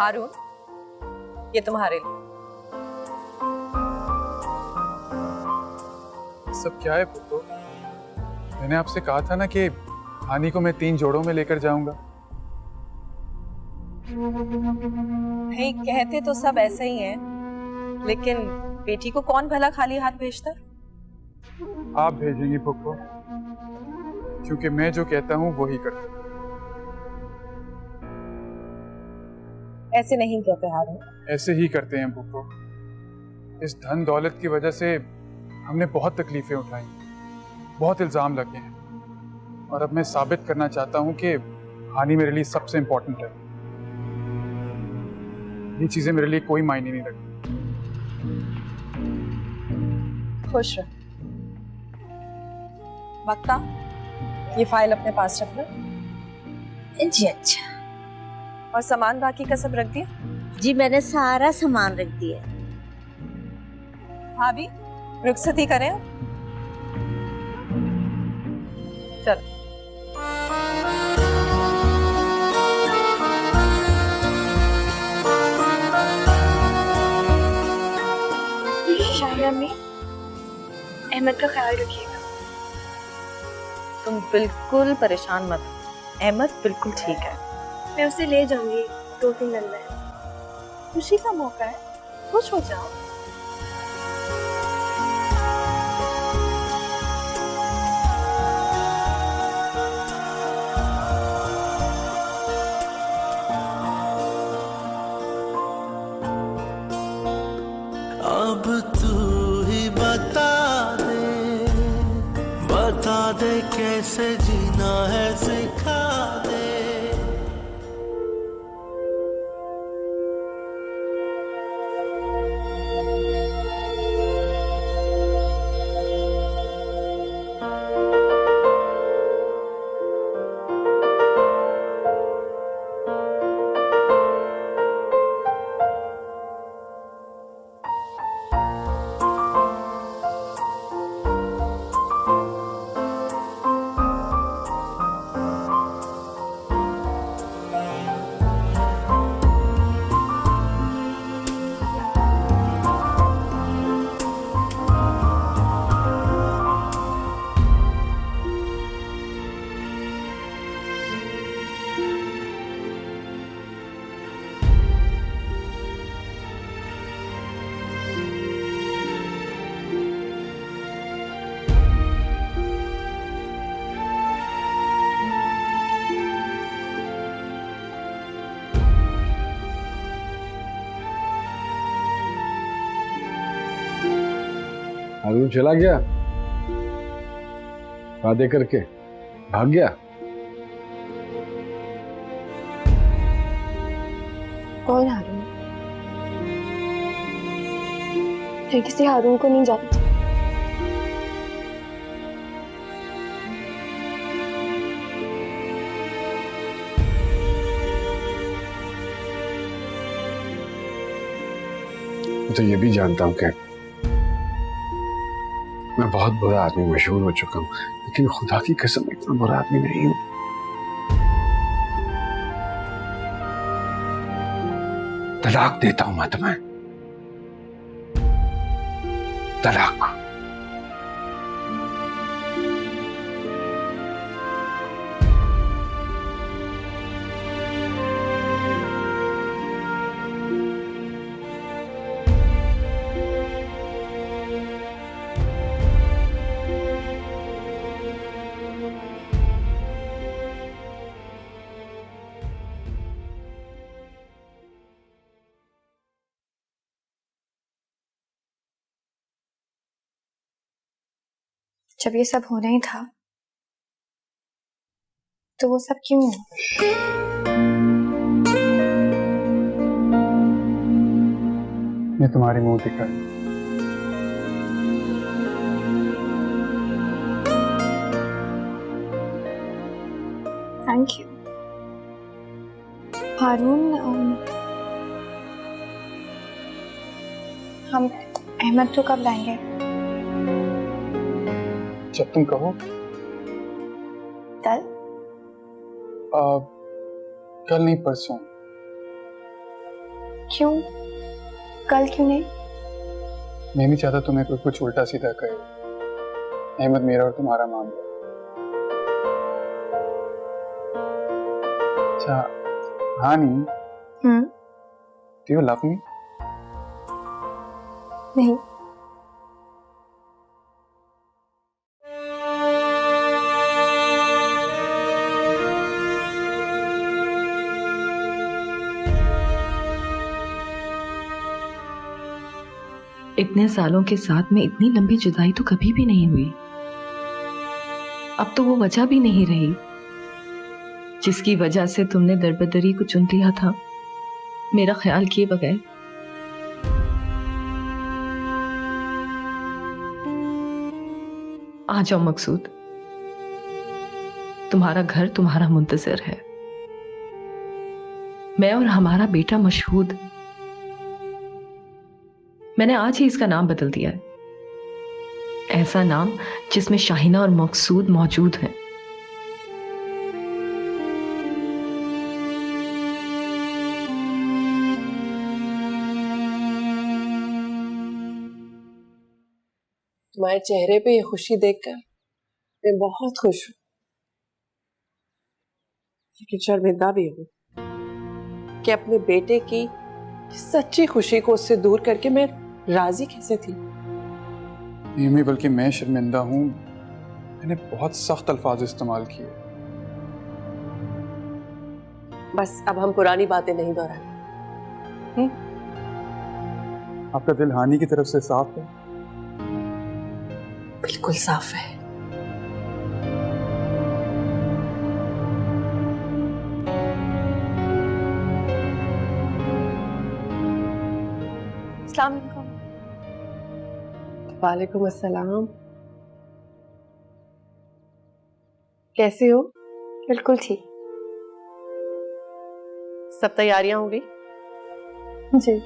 हारून, ये तुम्हारे लिए। सब क्या है पुप्पो? मैंने आपसे कहा था ना कि हानि को मैं 3 जोड़ों में लेकर जाऊंगा। भाई कहते तो सब ऐसे ही हैं, लेकिन बेटी को कौन भला खाली हाथ भेजता? आप भेजेंगी पुप्पो, क्योंकि मैं जो कहता हूँ वही करता हूँ। ऐसे नहीं कहते हारून। ऐसे ही करते हैं पुप्पो। इस धन दौलत की वजह से हमने बहुत तकलीफें उठाई, बहुत इल्जाम लगे हैं, और अब मैं साबित करना चाहता हूँ कि हानि मेरे लिए सबसे इंपॉर्टेंट है। ये चीजें मेरे लिए कोई मायने नहीं रखती। खुश रहो। वक्ता, ये फाइल अपने पास रखना। जी अच्छा। और सामान बाकी का सब रख दिया? जी मैंने सारा सामान रख दिया। भाभी, रुखसती करें? चलो। शाहिना अम्मी, अहमद का ख्याल रखिएगा। तुम बिल्कुल परेशान मत हो, अहमद बिल्कुल ठीक है। मैं उसे ले जाऊंगी 2-3 दिन में। खुशी का मौका है, खुश हो जाओ। अब तू ही बता दे कैसे जीना है, सिखा दे। हारून चला गया, वादे करके भाग गया। कौन हारून? मैं किसी हारून को नहीं जानती। मैं तो ये भी जानता हूँ कि मैं बहुत बुरा आदमी मशहूर हो चुका हूँ, लेकिन खुदा की कसम इतना बुरा आदमी नहीं हूँ। तलाक देता हूं मैं तुम्हें, तलाक। जब ये सब होना ही था तो वो सब क्यों हुआ? ये तुम्हारी मुंह दिखा है। थैंक यू हारून। हम अहमद को कब लाएंगे? जब तुम कहो। कल? कल नहीं, परसों। क्यों? कल क्यों नहीं? मैं नहीं चाहता तुम्हें कोई कुछ उल्टा सीधा कहे। अहमद मेरा और तुम्हारा मामला। अच्छा हानी, डू यू लव मी? नहीं। इतने सालों के साथ में इतनी लंबी जुदाई तो कभी भी नहीं हुई। अब तो वो वजह भी नहीं रही जिसकी वजह से तुमने दरबदरी को चुन लिया था, मेरा ख्याल किए बगैर। आ जाओ मकसूद, तुम्हारा घर तुम्हारा मुंतजर है। मैं और हमारा बेटा मशहूद, मैंने आज ही इसका नाम बदल दिया है, ऐसा नाम जिसमें शाहिना और मकसूद मौजूद हैं। तुम्हारे चेहरे पे ये खुशी देखकर मैं बहुत खुश हूँ, लेकिन शर्मिंदा भी हूँ कि अपने बेटे की सच्ची खुशी को उससे दूर करके मैं राजी कैसे थी। नहीं बल्कि मैं शर्मिंदा हूँ, मैंने बहुत सख्त अल्फाज इस्तेमाल किए। बस अब हम पुरानी बातें नहीं दोहराएं। आपका दिल हानि की तरफ से साफ है? बिल्कुल साफ है। अस्सलाम वालेकुम। वालेकुम अस्सलाम। कैसे हो? बिल्कुल ठीक। सब तैयारियां हो गई? जी।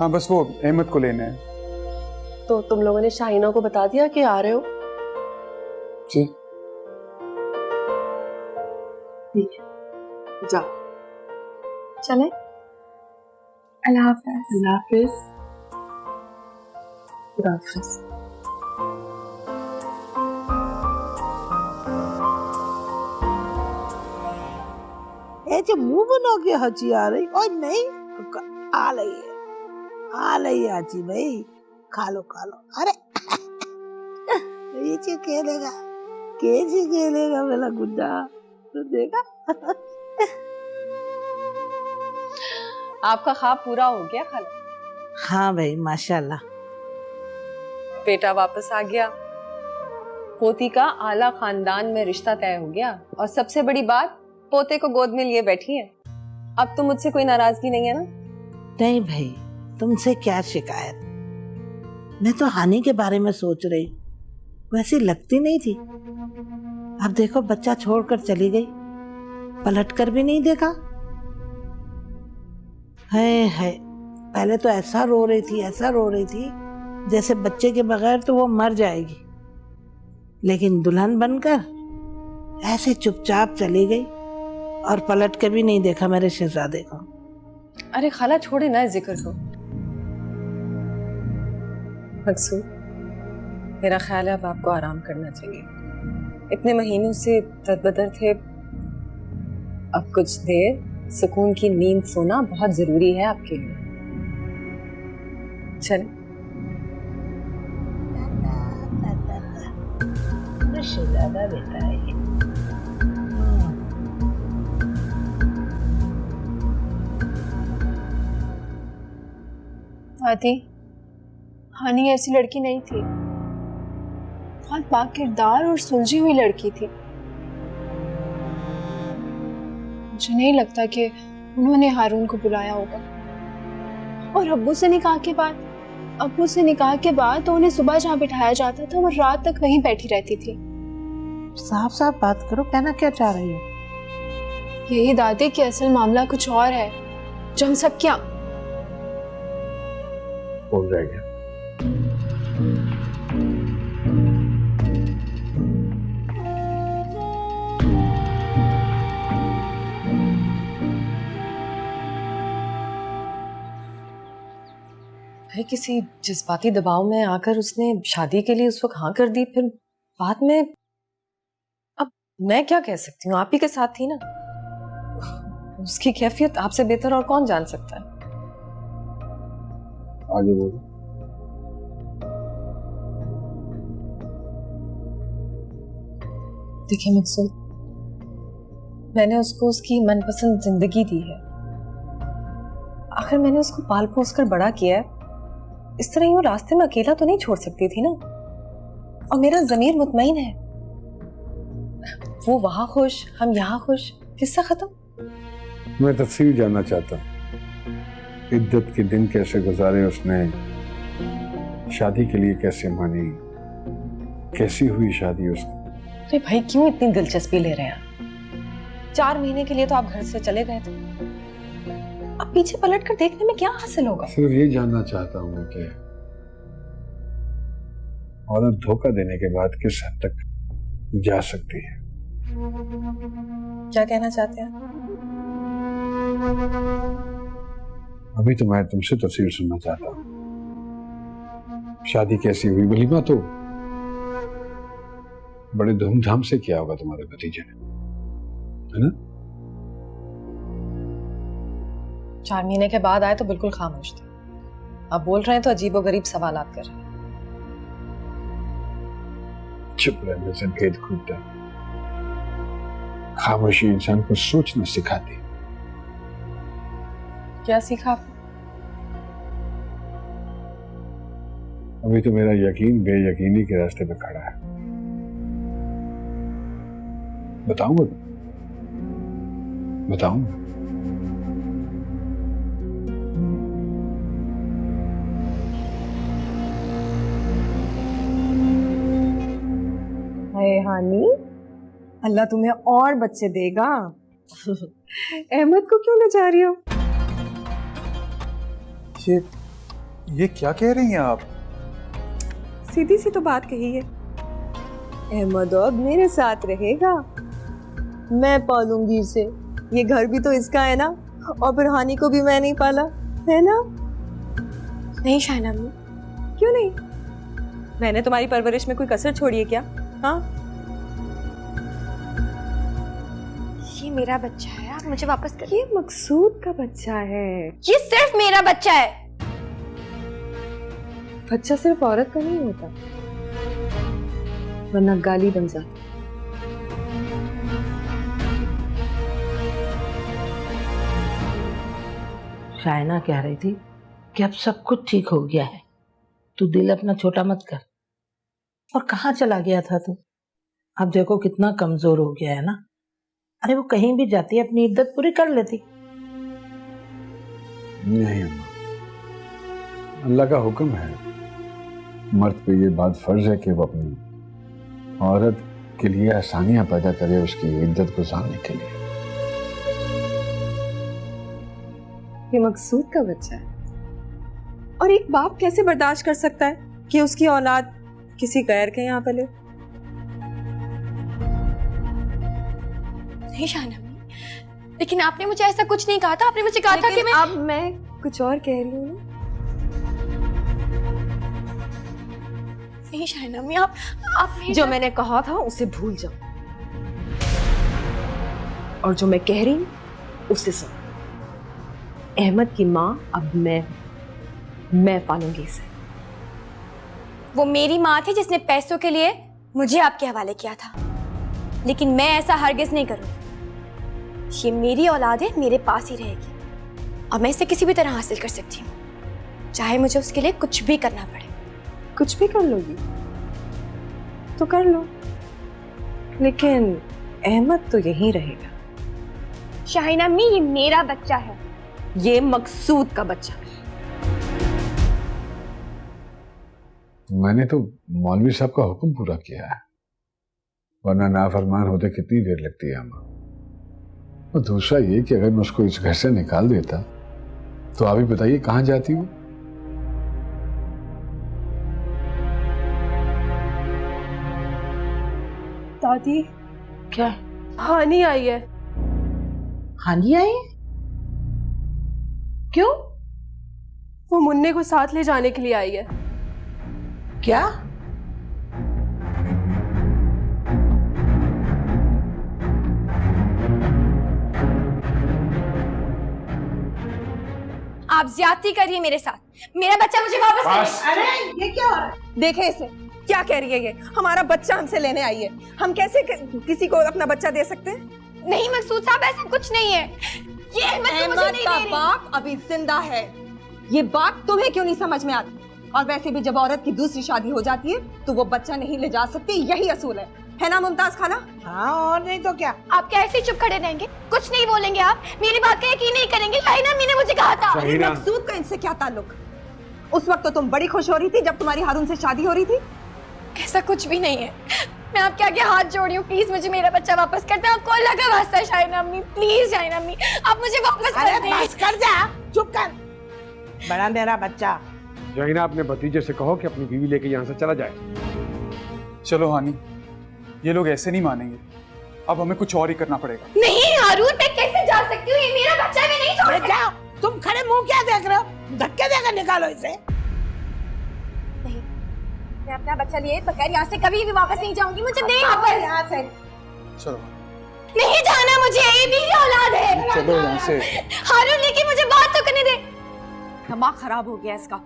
हाँ बस वो अहमद को लेना है। तो तुम लोगों ने शाहिना को बता दिया कि आ रहे हो? जी। ठीक है, जाओ। चले? अल्लाह हाफ़िज़। अल्लाह हाफ़िज़। खुदा हाफ़िज़। ऐसे मुंह बना के हंसी आ रही। और नहीं आ रही है हंसी भाई। खा लो खा लो। अरे ये चीज खेलेगा, कैसे खेलेगा मेरा गुड्डा, तो देखा। आपका ख्वाब पूरा हो गया खाला? हाँ भाई माशाल्लाह। बेटा वापस आ गया, पोती का आला खानदान में रिश्ता तय हो गया, और सबसे बड़ी बात पोते को गोद में लिए बैठी है। अब तो मुझसे कोई नाराजगी नहीं है ना? नहीं भाई, तुमसे क्या शिकायत। मैं तो हानि के बारे में सोच रही, वैसी लगती नहीं थी। अब देखो बच्चा छोड़कर चली गई, पलट कर भी नहीं देखा। है पहले तो ऐसा रो रही थी जैसे बच्चे के बगैर तो वो मर जाएगी, लेकिन दुल्हन बनकर ऐसे चुपचाप चली गई और पलट कर भी नहीं देखा मेरे शहजादे को। अरे खाला छोड़े ना इस जिक्र को। मकसूद, मेरा ख्याल है अब आपको आराम करना चाहिए। इतने महीनों से दरबदर थे, अब कुछ देर सुकून की नींद सोना बहुत जरूरी है आपके लिए। चल। शहजादा बेटा है ये। दादी, हानि ऐसी लड़की नहीं थी, बहुत बाकिरदार और सुलझी हुई लड़की थी। मुझे नहीं लगता कि उन्होंने हारून को बुलाया होगा। और अब्बू से निकाह के बाद तो उन्हें सुबह जहाँ बिठाया जाता था वो रात तक वहीं बैठी रहती थी। साफ साफ बात करो, कहना क्या चाह रही हो? यही दादी कि असल मामला कुछ और है जो हम सब क्या फोन रह गया। भाई किसी जज्बाती दबाव में आकर उसने शादी के लिए उस वक्त हाँ कर दी, फिर बाद में अब मैं क्या कह सकती हूँ, आप ही के साथ थी ना। उसकी कैफियत आपसे बेहतर और कौन जान सकता है। आगे बोलो। देखिए मकसूद, मैंने उसको उसकी मनपसंद जिंदगी दी है। आखिर मैंने उसको पाल पोस कर बड़ा किया है, इस तरह वो रास्ते में अकेला तो नहीं छोड़ सकती थी ना। और मेरा ज़मीर मुतमईन है, वो वहां खुश, हम यहाँ खुश, किस्सा खत्म। मैं तफसील जानना चाहता हूँ, इद्दत के दिन कैसे गुजारे उसने, शादी के लिए कैसे मानी, कैसी हुई शादी उसकी? अरे भाई क्यों इतनी दिलचस्पी ले रहे हैं आप? 4 महीने के लिए तो आप घर से चले गए थे, अब पीछे पलट कर देखने में क्या हासिल होगा? सिर्फ ये जानना चाहता हूँ मैं कि औरत धोखा देने के बाद किस हद तक जा सकती है। क्या कहना चाहते हैं? अभी तो मैं तुमसे तफसील सुनना चाहता हूँ। शादी कैसी हुई? वलीमा तो बड़े धूमधाम से किया होगा तुम्हारे भतीजे ने, है ना? 4 महीने के बाद आए तो बिल्कुल खामोश थे, अब बोल रहे हैं तो अजीबोगरीब सवालात कर रहे हैं। चुप रहने से भेद खुलता है। खामोशी इंसान को सोचना सिखाती। क्या सीखा आपने? अभी तो मेरा यकीन बेयकीनी के रास्ते पे खड़ा है। बताऊंगा तुम, बताऊंगा। हानी, अल्लाह तुम्हें और बच्चे देगा। अहमद को क्यों ले जा रही हो? ये क्या कह रही हैं आप? सीधी सी तो बात कही है। अहमद अब मेरे साथ रहेगा, मैं पालूंगी इसे, ये घर भी तो इसका है ना, और फिर हानी को भी मैं नहीं पाला, है ना? नहीं शाहना अम्मी, क्यों नहीं? मैंने तुम्हारी परवरिश में कोई कसर छोड़ी है क्या? हाँ, ये मेरा बच्चा है, आप मुझे वापस करिए। ये मकसूद का बच्चा है। ये सिर्फ मेरा बच्चा है। बच्चा सिर्फ औरत का नहीं होता, वरना गाली बन जाती। शायना कह रही थी कि अब सब कुछ ठीक हो गया है, तू दिल अपना छोटा मत कर। और कहाँ चला गया था तू? अब देखो कितना कमजोर हो गया है ना। अरे वो कहीं भी जाती अपनी इद्दत पूरी कर लेती। नहीं अम्मा, अल्लाह का हुक्म है, मर्द पे ये बात फर्ज है कि वो अपनी औरत के लिए आसानियां पैदा करे उसकी इद्दत गुजारने के लिए। ये मकसूद का बच्चा है, और एक बाप कैसे बर्दाश्त कर सकता है कि उसकी औलाद किसी गैर के यहाँ पले? नहीं शाहना अम्मी, लेकिन आपने मुझे ऐसा कुछ नहीं कहा था। आपने मुझे कहा था कि मैं... अब मैं कुछ और कह रही हूँ ना। नहीं शाहना अम्मी, आप जो मैंने कहा था उसे भूल जाओ, और जो मैं कह रही हूँ उसे सुनो। अहमद की माँ अब मैं पालूंगी इसे। वो मेरी माँ थी जिसने पैसों के लिए मुझे आपके हवाले किया था, लेकिन मैं ऐसा हरगिज नहीं करूँगी। ये मेरी औलाद है, मेरे पास ही रहेगी, और मैं इसे किसी भी तरह हासिल कर सकती हूँ, चाहे मुझे उसके लिए कुछ भी करना पड़े। कुछ भी कर लोगी तो कर लो, लेकिन अहमद तो यहीं रहेगा। शाहीना अम्मी, ये मेरा बच्चा है। ये मकसूद का बच्चा है। मैंने तो मौलवी साहब का हुक्म पूरा किया है, वरना नाफरमान होते कितनी देर लगती है अम्मा। और दूसरा ये कि अगर मैं उसको इस घर से निकाल देता तो आप ही बताइए कहाँ जाती हूँ। दादी, क्या? हानी आई है। हानी आई? क्यों? वो मुन्ने को साथ ले जाने के लिए आई है। क्या? आप ज्यादती करिए मेरे साथ। मेरा बच्चा मुझे वापस करिए। अरे ये क्या हो रहा है? देखे इसे, क्या कह रही है ये? हमारा बच्चा हमसे लेने आई है, हम कैसे किसी को अपना बच्चा दे सकते हैं? नहीं मकसूद साहब, ऐसा कुछ नहीं है। ये अहमद तो मुझे नहीं दे रही। बाप अभी जिंदा है, ये बात तुम्हें क्यों नहीं समझ में आती? और वैसे भी जब औरत की दूसरी शादी हो जाती है तो वो बच्चा नहीं ले जा सकती, यही असूल है ना मुमताज खाला? हाँ और नहीं तो क्या। आप क्या ऐसे ही चुप खड़े रहेंगे? कुछ नहीं बोलेंगे आप? मेरी बात का यकीन नहीं करेंगे? शाहीना अम्मी ने मुझे कहा था। मकसूद का इनसे क्या ताल्लुक? उस वक्त तो तुम बड़ी खुश हो रही थी जब तुम्हारी हारून से शादी हो रही थी। ऐसा कुछ भी नहीं है। मैं आपके आगे हाथ जोड़ रही हूँ, प्लीज मुझे मेरा बच्चा वापस कर दे। आपको अल्लाह का वास्ता है शाहीना अम्मी, प्लीज शाहीना अम्मी आप मुझे वापस कर दें। बस कर जा, चुप कर। बड़ा मेरा बच्चा। शाहीना अपने भतीजे से कहो कि अपनी बीवी लेके यहाँ से चला जाए। चलो हानी, ये लोग ऐसे नहीं मानेंगे, अब हमें कुछ और ही करना पड़ेगा। नहीं हारून, मैं कैसे जा सकती हूँ? ये मेरा बच्चा, मैं नहीं छोड़ जाओ। तुम खड़े मुंह क्या देख रहे हो? धक्के देकर निकालो इसे। नहीं, मैं अपना बच्चा लिए बगैर यहाँ से कभी भी वापस नहीं जाऊंगी। मुझे नहीं वापस यहाँ से। चलो नहीं जाना मुझे, ये मेरी औलाद है। चलो यहाँ से। हारून लेकिन मुझे बात तो करने दे। दिमाग खराब हो गया इसका।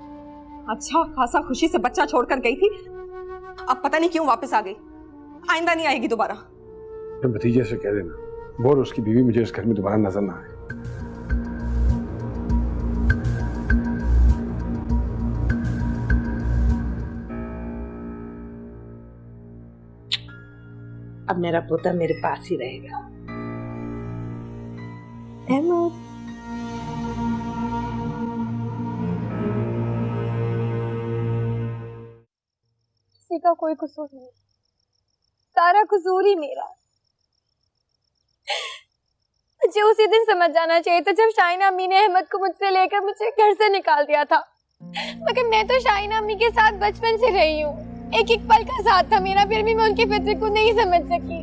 अच्छा खासा खुशी से बच्चा छोड़कर गई थी, अब पता नहीं क्यों वापस आ गई। आइंदा नहीं आएगी दोबारा। तो भतीजे से कह देना वो और उसकी बीवी मुझे इस घर में दोबारा नजर ना आए। अब मेरा पोता मेरे पास ही रहेगा। अहमद किसी का कोई कसूर नहीं, सारा कसूर ही मेरा। मुझे उसी दिन समझ जाना चाहिए था जब शाहीना अम्मी ने अहमद को मुझसे लेकर मुझे घर से निकाल दिया था। मगर मैं तो शाहीना अम्मी के साथ बचपन से रही हूँ, एक एक पल का साथ था मेरा, फिर भी मैं उनके फिक्र को नहीं समझ सकी।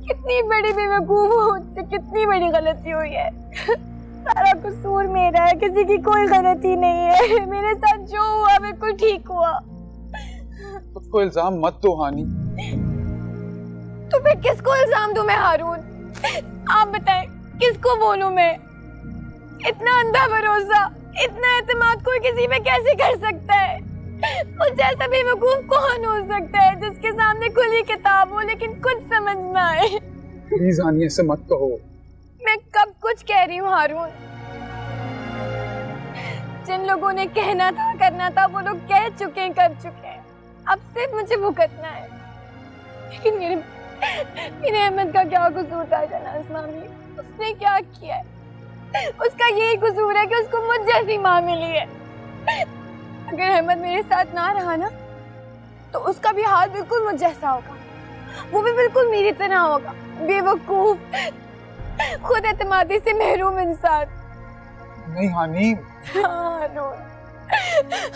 कितनी बड़ी बेवकूफ हूँ, मुझसे कितनी बड़ी गलती हुई है। सारा कसूर मेरा है, किसी की कोई गलती नहीं है। मेरे साथ जो हुआ बिल्कुल ठीक हुआ। खुद को इल्जाम मत दो हानी। तो फिर किसको इल्जाम दूं मैं हारून? आप बताएं किसको बोलूं मैं? इतना अंधा भरोसा, इतना एतमाद कोई किसी पे कैसे कर सकता है? मुझ जैसा बेवकूफ कौन हो सकता है जिसके सामने खुली किताब हो लेकिन कुछ समझ ना आए? प्लीज हानी ऐसे मत कहो। मैं कब कुछ कह रही हूँ हारून? जिन लोगों ने कहना था करना था वो लोग कह चुके हैं, कर चुके हैं। अब सिर्फ मुझे भुगतना है। लेकिन मेरे अहमद का क्या कसूर था शहनाज मामी? उसने क्या किया है? उसका यही कसूर है कि उसको मुझ जैसी माँ मिली है। अगर अहमद मेरे साथ ना रहा ना तो उसका भी हाल बिल्कुल मुझ जैसा होगा, वो भी बिल्कुल मेरी तरह होगा, बेवकूफ, खुद एतमादी से महरूम इंसान। नहीं हानी।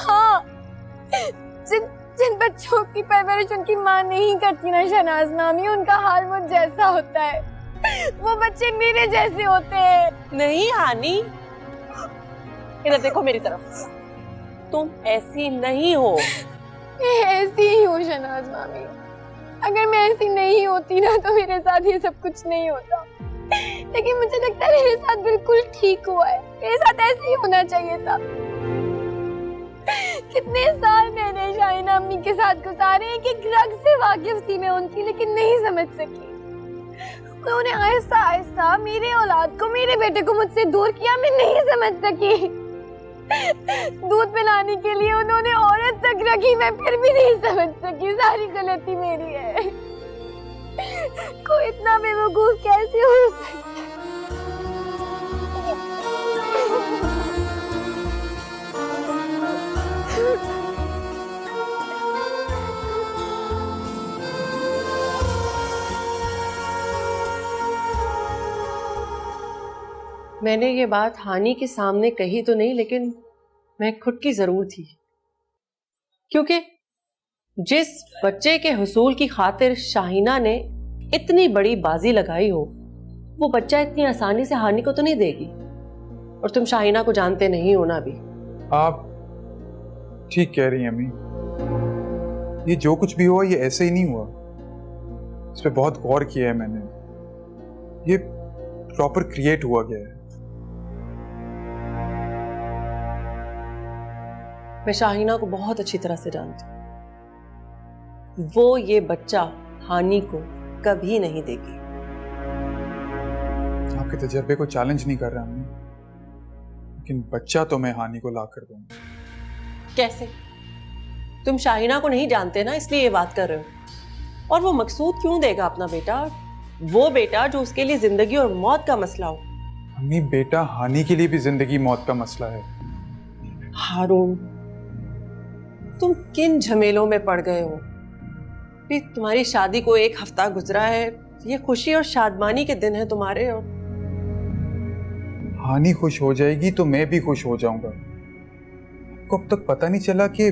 हाँ, जिन बच्चों की परवरिश उनकी माँ नहीं करती ना शहनाज मामी, उनका हाल मुझ जैसा होता है। वो बच्चे मेरे जैसे होते हैं। नहीं हानी, इधर देखो मेरी तरफ, तुम ऐसी नहीं हो। मैं ऐसी ही हूँ शहनाज मामी। अगर मैं ऐसी नहीं होती ना तो मेरे साथ ये सब कुछ नहीं होता। लेकिन मुझे लगता है मेरे साथ बिल्कुल ठीक हुआ है, मेरे साथ ऐसे ही होना चाहिए था। कितने साल मैंने शाहीना अम्मी के साथ गुजारे, एक रग से वाकिफ थी मैं उनकी, लेकिन नहीं समझ सकी। उन्होंने आहिस्ता आहिस्ता मेरे औलाद को, मेरे बेटे को मुझसे दूर किया, मैं नहीं समझ सकी। दूध पिलाने के लिए उन्होंने औरत तक रखी, मैं फिर भी नहीं समझ सकी। सारी गलती मेरी है। कोई इतना बेवकूफ कैसे हो सकता है? मैंने ये बात हानी के सामने कही तो नहीं, लेकिन मैं खुद की जरूर थी, क्योंकि जिस बच्चे के हुसूल की खातिर शाहीना ने इतनी बड़ी बाजी लगाई हो, वो बच्चा इतनी आसानी से हानि को तो नहीं देगी। और तुम शाहीना को जानते नहीं हो ना अभी, आप ठीक कह रही हैं अम्मी। ये जो कुछ भी हुआ ये ऐसे ही नहीं हुआ, इस पे बहुत गौर किया है मैंने। ये प्रॉपर क्रिएट हुआ गया है। मैं शाहीना को बहुत अच्छी तरह से जानती हूँ। वो ये बच्चा हानि को कभी नहीं देगी। आपके तजर्बे को चैलेंज नहीं कर रहा अम्मी, लेकिन बच्चा तो मैं हानि को ला कर दूंगा। कैसे? तुम शाहीना को नहीं जानते ना, इसलिए ये बात कर रहे हो। और वो मकसूद क्यों देगा अपना बेटा? वो बेटा जो उसके लिए जिंदगी और मौत का मसला हो। अम्मी, बेटा हानि के लिए भी जिंदगी मौत का मसला है। हारून, तुम किन झमेलों में पड़ गए हो? भी तुम्हारी शादी को 1 हफ्ता गुजरा है, ये खुशी और शादमानी के दिन है तुम्हारे। और हानि खुश हो जाएगी तो मैं भी खुश हो जाऊंगा। आपको अब तक पता नहीं चला कि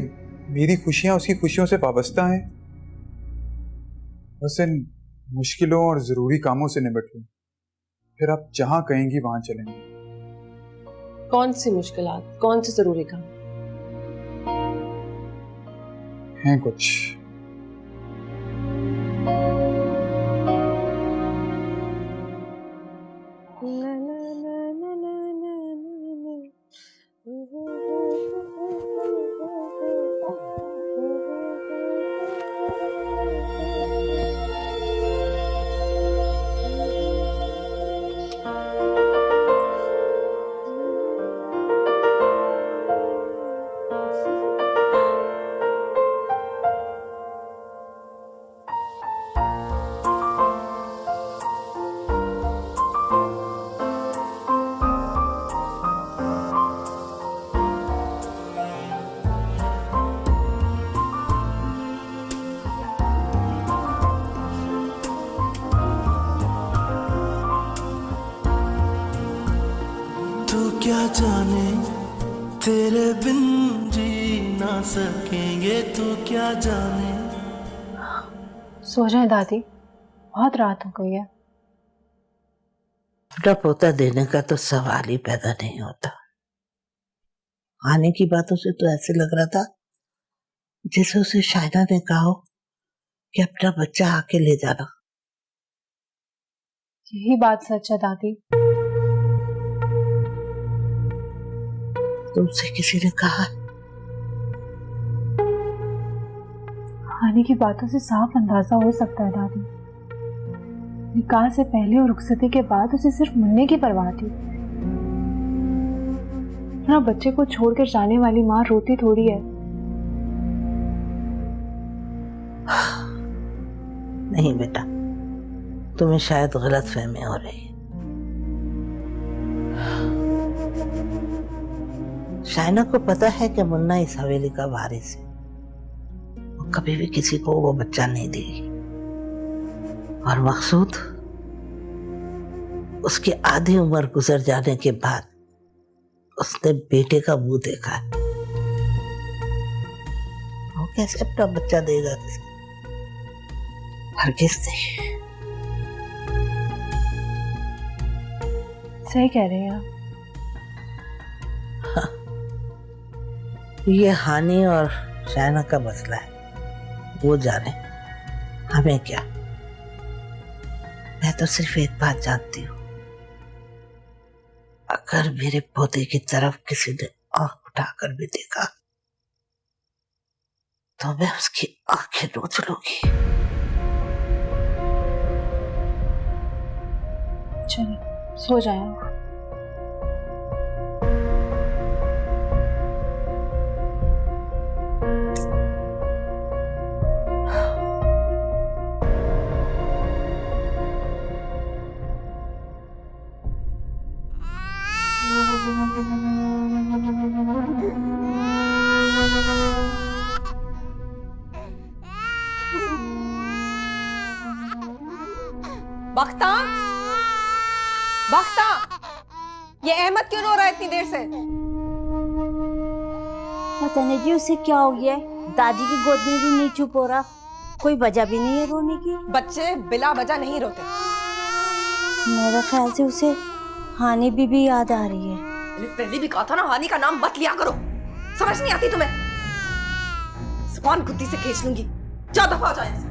मेरी खुशियां उसकी खुशियों से वाबस्ता हैं। बस इन मुश्किलों और जरूरी कामों से निपट लूं, फिर आप जहां कहेंगी वहां चलेंगे। कौन सी मुश्किलात, कौन से जरूरी काम हैं? कुछ क्या जाने तेरे बिन जी ना सकेंगे, तू क्या जाने। सो जाए दादी, बहुत रात हो गई है। बेटा पोता देने का तो सवाल ही पैदा नहीं होता। आने की बातों से तो ऐसे लग रहा था जैसे उसे शायना ने कहा हो कि अपना बच्चा आके ले जाना। यही बात सच है दादी। तुमसे किसी ने कहा? हानि की बातों से साफ अंदाजा हो सकता है दादी। निकाह से पहले और रुखसती के बाद उसे सिर्फ मुन्ने की परवाह थी। अपना बच्चे को छोड़कर जाने वाली माँ रोती थोड़ी है। नहीं बेटा, तुम्हें शायद गलतफहमी हो रही है। शाइना को पता है कि मुन्ना इस हवेली का वारिस है। वो कभी भी किसी को वो बच्चा नहीं देगी। और मकसूद, उसकी आधी उम्र गुजर जाने के बाद उसने बेटे का मुंह देखा है। वो कैसे अपना बच्चा देगा किसी? हरगिज़ नहीं। सही कह रहे हैं आप। ये हानि और शाइना का मसला है, वो जाने, हमें क्या। मैं तो सिर्फ एक बात जानती हूँ, अगर मेरे पोते की तरफ किसी ने आंख उठाकर भी देखा तो मैं उसकी आंखें नोच लूंगी। चलिए सो जाए। बख्ता, बख्ता, ये अहमद क्यों रो रहा है इतनी देर से? पता नहीं जी उसे क्या हो गया है। दादी की गोद में भी नहीं चुप हो रहा। कोई वजह भी नहीं है रोने की। बच्चे बिला वजह नहीं रोते। मेरे ख्याल से उसे हानि बीबी याद आ रही है। मैंने पहले भी कहा था ना, हानि का नाम मत लिया करो। समझ नहीं आती तुम्हें? जुबान गुद्दी से खींच लूंगी। जा दफा हो जाए।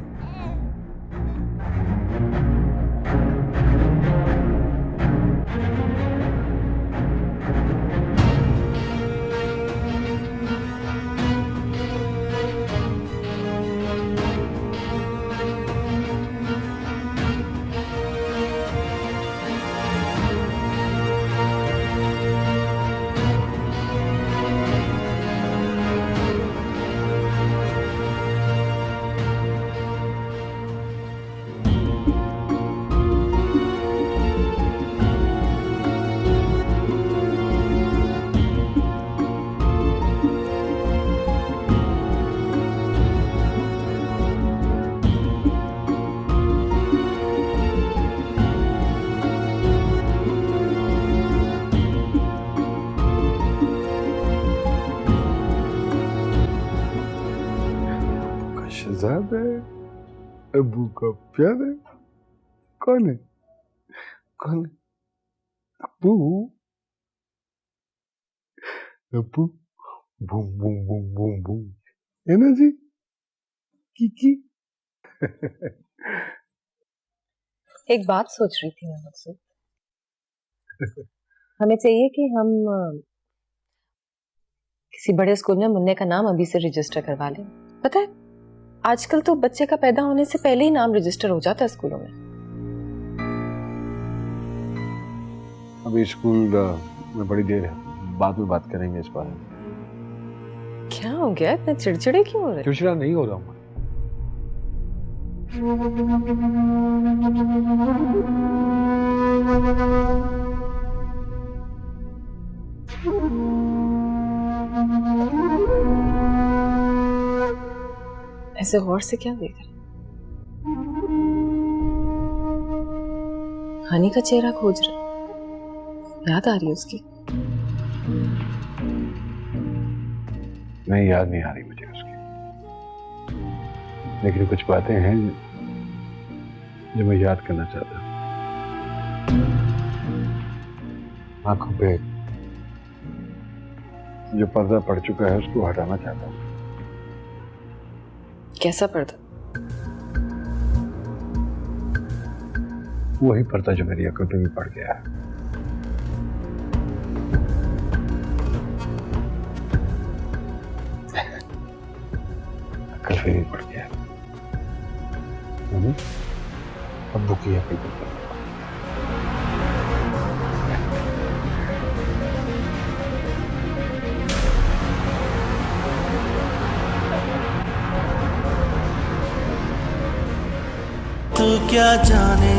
शहजाद है, अबू का प्यार है। कौन है? कौन है? Abu. Abu boom boom boom boom boom, है ना जी? की एक बात सोच रही थी मैं मुझसे। हमें चाहिए कि हम किसी बड़े स्कूल में मुन्ने का नाम अभी से रजिस्टर करवा लें। पता है, आजकल तो बच्चे का पैदा होने से पहले ही नाम रजिस्टर हो जाता है स्कूलों में। अभी स्कूल में बड़ी देर है, बाद में बात करेंगे इस बारे में। क्या हो गया? इतने चिड़चिड़े क्यों हो रहे? चिड़चिड़ा नहीं हो रहा हूँ। ऐसे गौर से क्या देख रहे? हानि का चेहरा खोज रहे? याद आ रही है उसकी? नहीं, याद नहीं आ रही मुझे उसकी, लेकिन कुछ बातें हैं जो मैं याद करना चाहता हूँ। आंखों पे जो पर्दा पड़ चुका है उसको हटाना चाहता हूँ। कैसा पर्दा? वही पर्दा जो मेरी अकल पे भी पड़ गया है। अकल पे भी पड़ गया है। अब्बू की अकल पे पड़ गया। तू क्या जाने